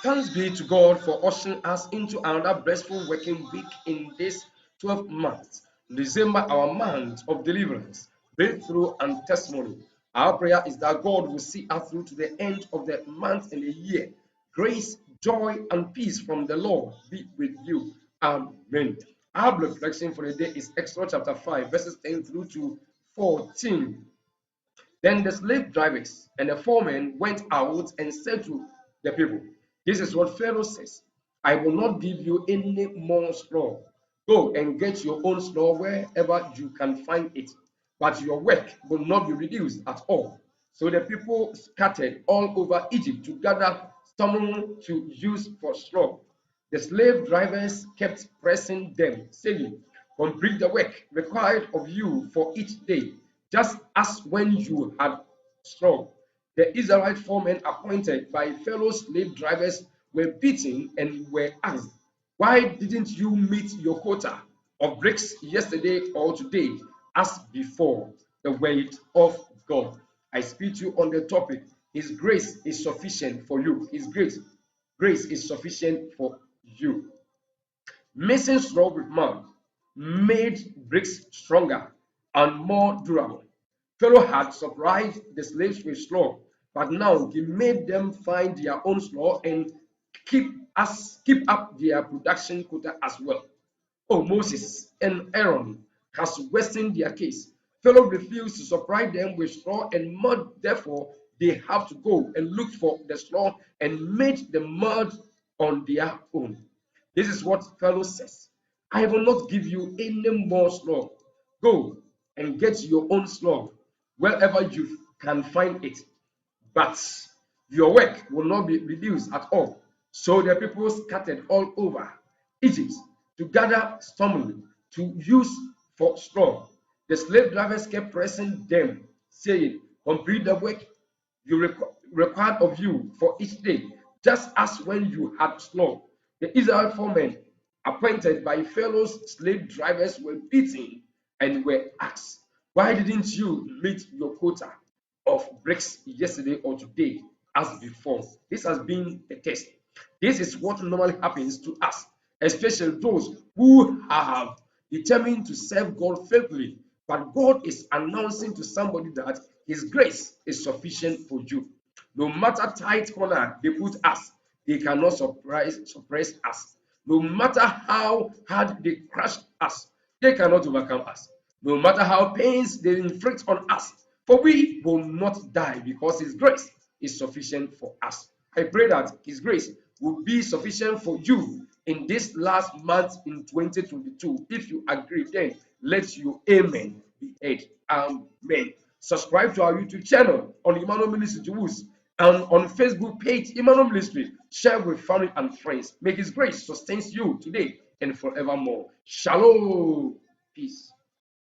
Thanks be to God for ushering us into another blissful working week in this 12th month. December, our month of deliverance, breakthrough, and testimony. Our prayer is that God will see us through to the end of the month and the year. Grace, joy, and peace from the Lord be with you. Amen. Our reflection for the day is Exodus chapter 5, verses 10 through to 14. Then the slave drivers and the foremen went out and said to the people, "This is what Pharaoh says: I will not give you any more straw. Go and get your own straw wherever you can find it, but your work will not be reduced at all." So the people scattered all over Egypt to gather stubble to use for straw. The slave drivers kept pressing them, saying, "Complete the work required of you for each day, just as when you had straw." The Israelite foremen appointed by fellow slave drivers were beaten and were asked, "Why didn't you meet your quota of bricks yesterday or today as before?" The word of God. I speak to you on the topic, His grace is sufficient for you. His grace is sufficient for you. Mixing straw with mud made bricks stronger and more durable. Pharaoh had surprised the slaves with straw, but now he made them find their own straw and keep up their production quota as well. Oh, Moses and Aaron has worsened their case. Pharaoh refused to supply them with straw and mud, therefore they have to go and look for the straw and make the mud on their own. This is what Pharaoh says: "I will not give you any more straw. Go and get your own straw wherever you can find it, but your work will not be reduced at all." So the people scattered all over Egypt to gather stubble to use for straw. The slave drivers kept pressing them, saying, "Complete the work required of you for each day, just as when you had straw." The Israel foremen appointed by Pharaoh's slave drivers were beaten and were asked, "Why didn't you meet your quota of bricks yesterday or today as before?" This has been a test. This is what normally happens to us, especially those who have determined to serve God faithfully. But God is announcing to somebody that His grace is sufficient for you. No matter tight corner they put us, they cannot suppress us. No matter how hard they crush us, they cannot overcome us. No matter how pains they inflict on us, for we will not die because His grace is sufficient for us. I pray that His grace will be sufficient for you in this last month in 2022. If you agree, then let your amen be heard. Amen. Subscribe to our YouTube channel on Emmanuel Ministry Jewus and on Facebook page Emmanuel Ministry. Share with family and friends. May His grace sustain you today and forevermore. Shalom. Peace.